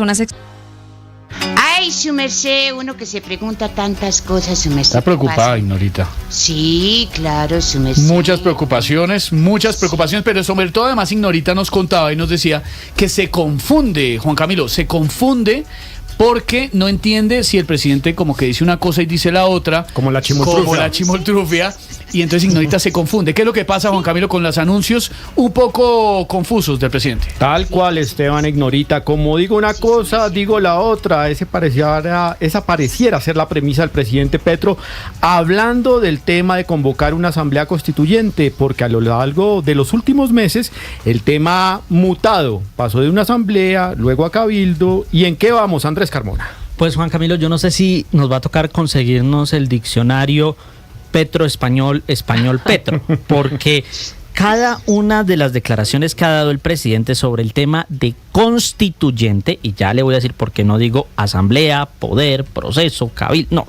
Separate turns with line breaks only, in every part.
personas.
Ay, su merced, uno que se pregunta tantas cosas, su merced.
Está preocupada, Ignorita.
Sí, claro, su merced.
Muchas preocupaciones, pero sobre todo además Ignorita nos contaba y nos decía que se confunde, Juan Camilo, se confunde porque no entiende si el presidente como que dice una cosa y dice la otra.
Como la chimoltrufia.
Y entonces Ignorita se confunde. ¿Qué es lo que pasa, Juan Camilo, con los anuncios un poco confusos del presidente?
Tal cual, Esteban, Ignorita. Como digo una cosa, digo la otra. Esa pareciera ser la premisa del presidente Petro, hablando del tema de convocar una asamblea constituyente, porque a lo largo de los últimos meses el tema ha mutado. Pasó de una asamblea, luego a cabildo. ¿Y en qué vamos, Andrés Carmona?
Pues, Juan Camilo, yo no sé si nos va a tocar conseguirnos el diccionario Petro Español Petro, porque cada una de las declaraciones que ha dado el presidente sobre el tema de constituyente, y ya le voy a decir por qué no digo asamblea, poder, proceso, cabildo, no,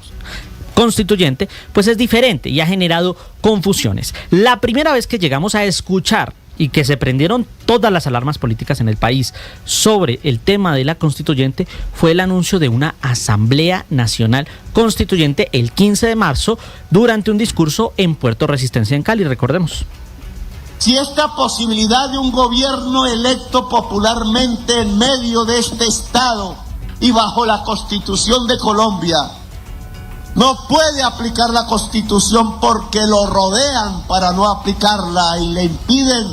constituyente, pues es diferente y ha generado confusiones. La primera vez que llegamos a escuchar y que se prendieron todas las alarmas políticas en el país sobre el tema de la constituyente fue el anuncio de una Asamblea Nacional Constituyente el 15 de marzo durante un discurso en Puerto Resistencia en Cali, recordemos.
Si esta posibilidad de un gobierno electo popularmente en medio de este Estado y bajo la Constitución de Colombia no puede aplicar la Constitución porque lo rodean para no aplicarla y le impiden,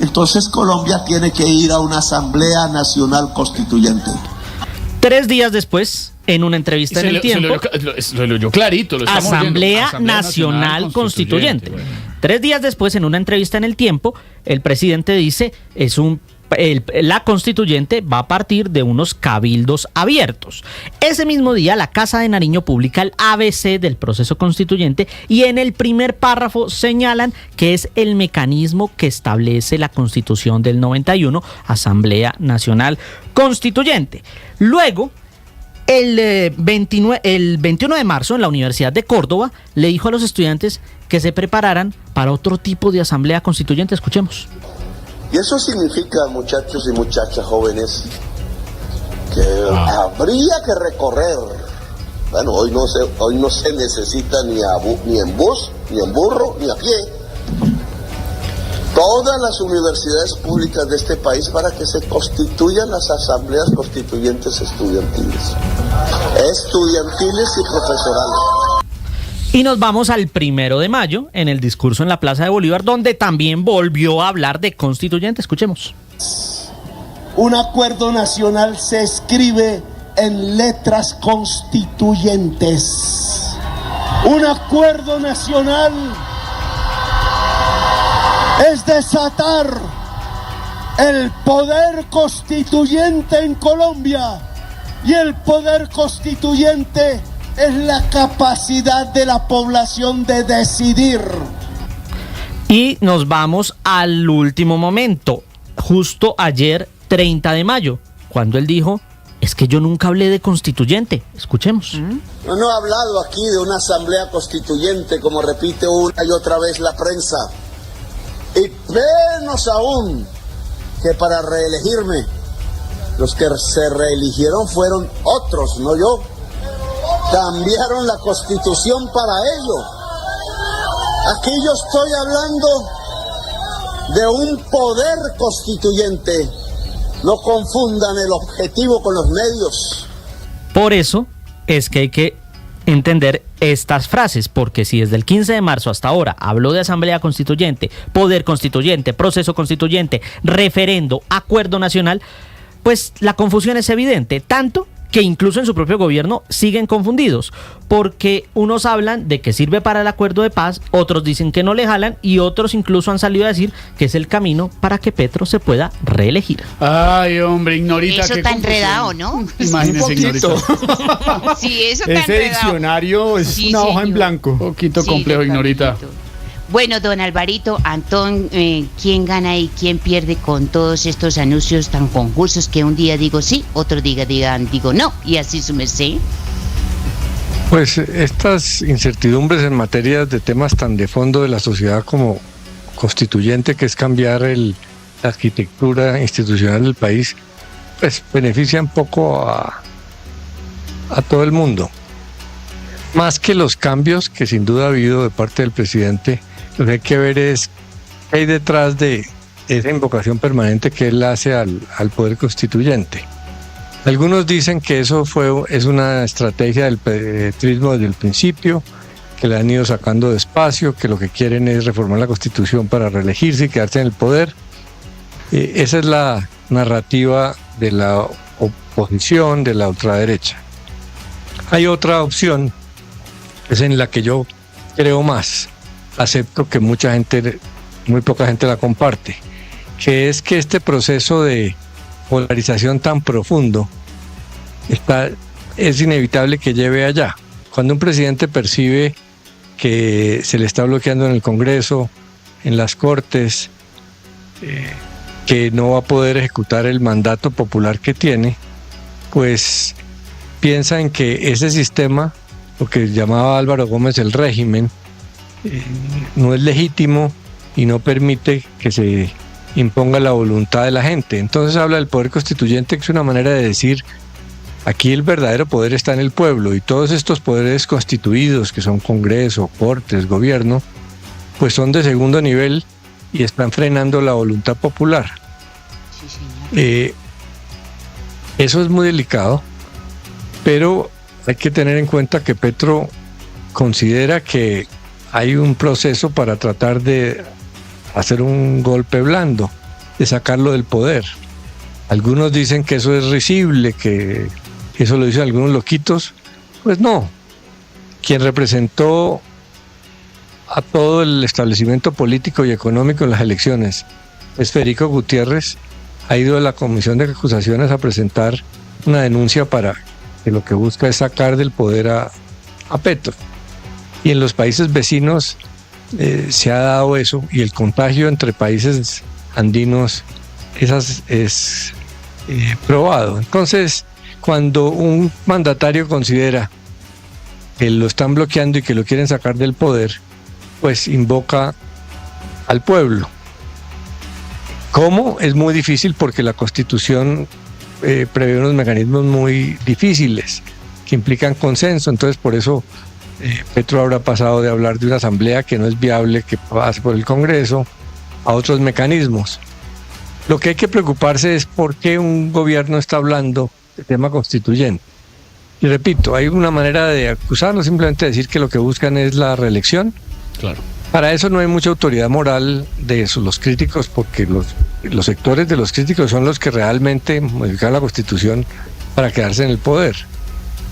entonces Colombia tiene que ir a una Asamblea Nacional Constituyente.
3 días después, en una entrevista en El Tiempo,
lo leyó clarito.
Asamblea Nacional Constituyente. Bueno. 3 días después, en una entrevista en El Tiempo, el presidente dice, la constituyente va a partir de unos cabildos abiertos. Ese mismo día la Casa de Nariño publica el ABC del proceso constituyente y en el primer párrafo señalan que es el mecanismo que establece la Constitución del 91, Asamblea Nacional Constituyente. Luego, el 21 de marzo en la Universidad de Córdoba le dijo a los estudiantes que se prepararan para otro tipo de asamblea constituyente. Escuchemos.
Y eso significa, muchachos y muchachas jóvenes, que habría que recorrer. Bueno, hoy no se necesita ni en bus, ni en burro, ni a pie. Todas las universidades públicas de este país para que se constituyan las asambleas constituyentes estudiantiles y profesionales.
Y nos vamos al 1 de mayo, en el discurso en la Plaza de Bolívar, donde también volvió a hablar de constituyente. Escuchemos.
Un acuerdo nacional se escribe en letras constituyentes. Un acuerdo nacional es desatar el poder constituyente en Colombia, y el poder constituyente es la capacidad de la población de decidir.
Y nos vamos al último momento, justo ayer, 30 de mayo, cuando él dijo, es que yo nunca hablé de constituyente. Escuchemos.
Yo no he hablado aquí de una asamblea constituyente, como repite una y otra vez la prensa. Y menos aún que para reelegirme, los que se reeligieron fueron otros, no yo. Cambiaron la Constitución para ello. Aquí yo estoy hablando de un poder constituyente. No confundan el objetivo con los medios.
Por eso es que hay que entender estas frases, porque si desde el 15 de marzo hasta ahora habló de asamblea constituyente, poder constituyente, proceso constituyente, referendo, acuerdo nacional, pues la confusión es evidente, tanto que incluso en su propio gobierno siguen confundidos, porque unos hablan de que sirve para el acuerdo de paz, otros dicen que no le jalan y otros incluso han salido a decir que es el camino para que Petro se pueda reelegir.
Ay, hombre, Ignorita.
Eso está enredado, ¿no?
Imagínese, Ignorita.
Sí, eso está
Ese
enredado.
Diccionario es una hoja en blanco.
Un poquito complejo, Ignorita.
Bueno, don Alvarito, Antón, ¿quién gana y quién pierde con todos estos anuncios tan confusos que un día digo sí, otro día digo no, y así su merced?
Pues estas incertidumbres en materia de temas tan de fondo de la sociedad como constituyente, que es cambiar la arquitectura institucional del país, pues benefician poco a todo el mundo. Más que los cambios que sin duda ha habido de parte del presidente, lo que hay que ver es qué hay detrás de esa invocación permanente que él hace al poder constituyente. Algunos dicen que eso es una estrategia del petrismo desde el principio, que la han ido sacando despacio, que lo que quieren es reformar la Constitución para reelegirse y quedarse en el poder. Esa es la narrativa de la oposición, de la ultraderecha. Hay otra opción, es en la que yo creo más, acepto que muy poca gente la comparte, que es que este proceso de polarización tan profundo es inevitable que lleve allá. Cuando un presidente percibe que se le está bloqueando en el Congreso, en las Cortes, que no va a poder ejecutar el mandato popular que tiene, pues piensa en que ese sistema, lo que llamaba Álvaro Gómez el régimen, no es legítimo y no permite que se imponga la voluntad de la gente. Entonces habla del poder constituyente, que es una manera de decir: aquí el verdadero poder está en el pueblo, y todos estos poderes constituidos, que son Congreso, Cortes, Gobierno, pues son de segundo nivel y están frenando la voluntad popular.
Sí, señor.
Eso es muy delicado, pero hay que tener en cuenta que Petro considera que hay un proceso para tratar de hacer un golpe blando, de sacarlo del poder. Algunos dicen que eso es risible, que eso lo dicen algunos loquitos. Pues no. Quien representó a todo el establecimiento político y económico en las elecciones es Federico Gutiérrez. Ha ido a la Comisión de Acusaciones a presentar una denuncia para que lo que busca es sacar del poder a Petro. Y en los países vecinos se ha dado eso, y el contagio entre países andinos es probado. Entonces, cuando un mandatario considera que lo están bloqueando y que lo quieren sacar del poder, pues invoca al pueblo. ¿Cómo? Es muy difícil, porque la Constitución prevé unos mecanismos muy difíciles que implican consenso. Entonces, por eso Petro habrá pasado de hablar de una asamblea que no es viable, que pase por el Congreso, a otros mecanismos. Lo que hay que preocuparse es por qué un gobierno está hablando de tema constituyente. Y repito, hay una manera de acusarlo, simplemente decir que lo que buscan es la reelección.
Claro.
Para eso no hay mucha autoridad moral de eso, los críticos, porque los sectores de los críticos son los que realmente modifican la Constitución para quedarse en el poder.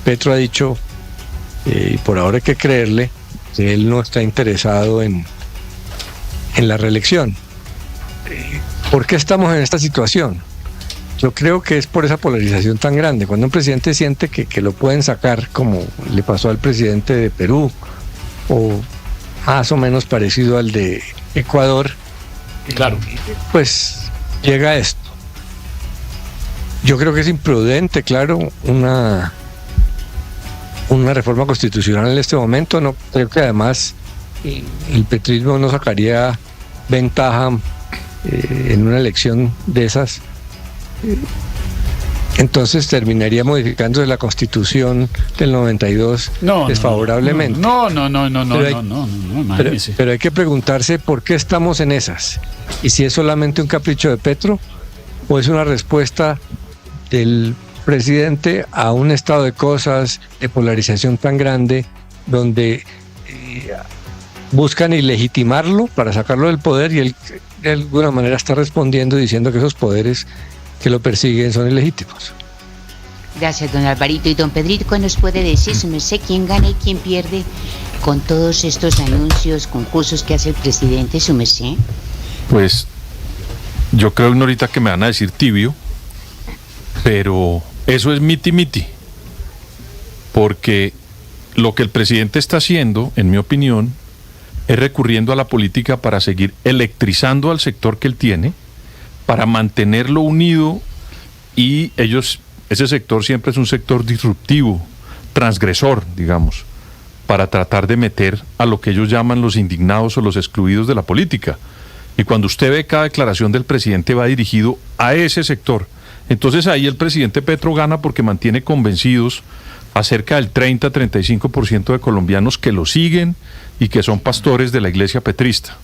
Petro ha dicho, y por ahora hay que creerle, que él no está interesado en la reelección. ¿Por qué estamos en esta situación? Yo creo que es por esa polarización tan grande. Cuando un presidente siente que lo pueden sacar, como le pasó al presidente de Perú, o más o menos parecido al de Ecuador,
Claro.
pues llega esto. Yo creo que es imprudente, claro, una reforma constitucional en este momento. No creo que además el petrismo no sacaría ventaja en una elección de esas. Entonces terminaría modificándose la Constitución del 92 desfavorablemente.
No, imagínese.
Pero hay que preguntarse por qué estamos en esas. Y si es solamente un capricho de Petro, o es una respuesta del presidente a un estado de cosas de polarización tan grande, donde buscan ilegitimarlo para sacarlo del poder, y él de alguna manera está respondiendo diciendo que esos poderes que lo persiguen son ilegítimos.
Gracias, don Alvarito. Y don Pedrito, ¿cuál nos puede decir, su merced, quién gana y quién pierde con todos estos anuncios, concursos que hace el presidente, su merced?
Pues yo creo, Ignorita, que me van a decir tibio, pero eso es miti, porque lo que el presidente está haciendo, en mi opinión, es recurriendo a la política para seguir electrizando al sector que él tiene, para mantenerlo unido, y ese sector siempre es un sector disruptivo, transgresor, digamos, para tratar de meter a lo que ellos llaman los indignados o los excluidos de la política. Y cuando usted ve cada declaración del presidente, va dirigido a ese sector, Entonces ahí el presidente Petro gana porque mantiene convencidos a cerca del 30-35% de colombianos que lo siguen y que son pastores de la iglesia petrista.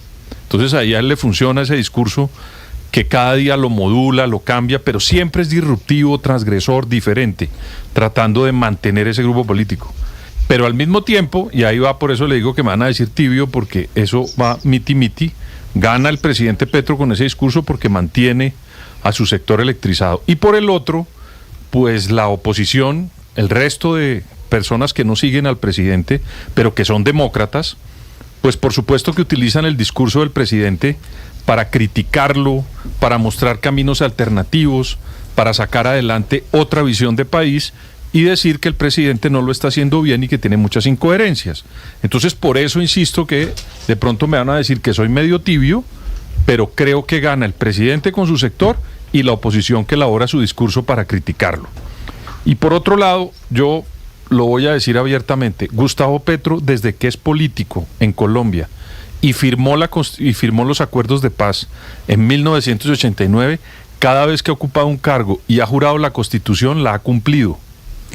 Entonces ahí a él le funciona ese discurso que cada día lo modula, lo cambia, pero siempre es disruptivo, transgresor, diferente, tratando de mantener ese grupo político. Pero al mismo tiempo, y ahí va, por eso le digo que me van a decir tibio, porque eso va miti-miti, gana el presidente Petro con ese discurso porque mantiene a su sector electrizado. Y por el otro, pues la oposición, el resto de personas que no siguen al presidente, pero que son demócratas, pues por supuesto que utilizan el discurso del presidente para criticarlo, para mostrar caminos alternativos, para sacar adelante otra visión de país y decir que el presidente no lo está haciendo bien y que tiene muchas incoherencias. Entonces, por eso insisto que de pronto me van a decir que soy medio tibio, pero creo que gana el presidente con su sector y la oposición que elabora su discurso para criticarlo. Y por otro lado, yo lo voy a decir abiertamente, Gustavo Petro, desde que es político en Colombia y firmó los acuerdos de paz en 1989, cada vez que ha ocupado un cargo y ha jurado la Constitución, la ha cumplido.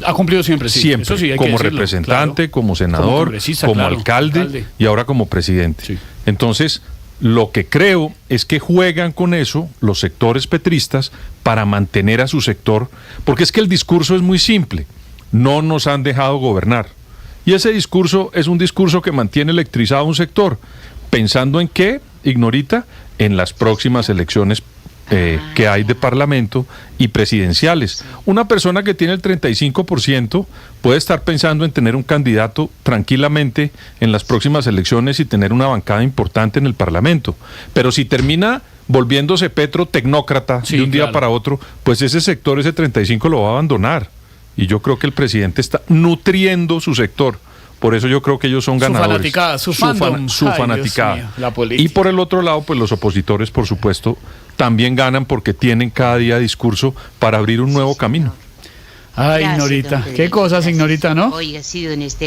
Ha cumplido siempre, sí.
Siempre,
Eso sí, hay que
como
decirlo,
representante,
claro.
como senador, como
claro,
alcalde y ahora como presidente.
Sí.
Entonces, lo que creo es que juegan con eso los sectores petristas para mantener a su sector, porque es que el discurso es muy simple, no nos han dejado gobernar. Y ese discurso es un discurso que mantiene electrizado un sector, pensando en qué, Ignorita, en las próximas elecciones que hay de parlamento y presidenciales. Una persona que tiene el 35% puede estar pensando en tener un candidato tranquilamente en las próximas elecciones y tener una bancada importante en el parlamento. Pero si termina volviéndose Petro tecnócrata de un día para otro, pues ese sector, ese 35% lo va a abandonar. Y yo creo que el presidente está nutriendo su sector. Por eso yo creo que ellos son ganadores.
Su fanaticada, su fandom.
Su
Ay,
fanaticada.
Dios mío, la política.
Y por el otro lado, pues los opositores, por supuesto, también ganan porque tienen cada día discurso para abrir un nuevo camino.
Ay,
Gracias,
Ignorita.
don
Qué
Federico,
cosas,
gracias.
Ignorita, ¿no?
Hoy ha sido en este